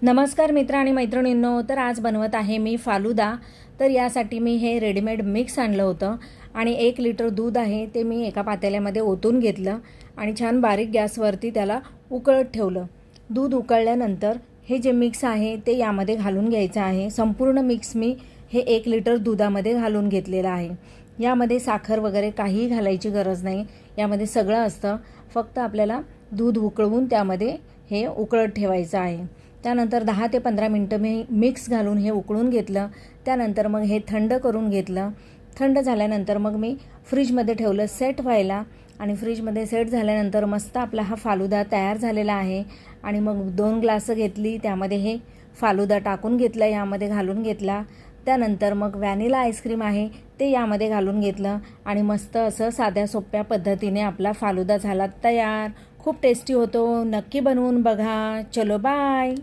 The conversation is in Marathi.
नमस्कार मित्र आणि मैत्रिणींनो, तर आज बनवत आहे मी फालुदा। तर यासाठी मी हे रेडीमेड मिक्स आणलं होतं आणि 1 लिटर दूध आहे ते मी एका पातेल्यामध्ये ओतून घेतलं आणि छान बारीक गॅसवरती त्याला उकळत ठेवलं। दूध उकळल्यानंतर हे जे मिक्स आहे ते यामध्ये घालून घ्यायचं आहे। संपूर्ण मिक्स मी हे 1 लिटर दुधामध्ये घालून घेतलेलं आहे। यामध्ये साखर वगैरे काहीही घालायची गरज नाही, यामध्ये सगळं असतं। फक्त आपल्याला दूध उकळवून त्यामध्ये हे उकळत ठेवायचं आहे। त्यानंतर 10 ते 15 मिनिटं मी मिक्स घालून हे उकळून घेतलं। त्यानंतर मग हे थंड करून घेतलं। थंड झाल्यानंतर मग मी फ्रीजमध्ये ठेवलं सेट व्हायला आणि फ्रीजमध्ये सेट झाल्यानंतर मस्त आपला हा फालुदा तयार झालेला आहे। आणि मग 2 ग्लास घेतली, त्यामध्ये हे फालुदा टाकून घेतला, यामध्ये घालून घेतला। त्यानंतर मग व्हॅनिला आईस्क्रीम आहे ते यामध्ये घालून घेतलं आणि मस्त असं साध्या सोप्या पद्धतीने आपला फालुदा झाला तयार। खूप टेस्टी होतो, नक्की बनवून बघा। चलो बाय।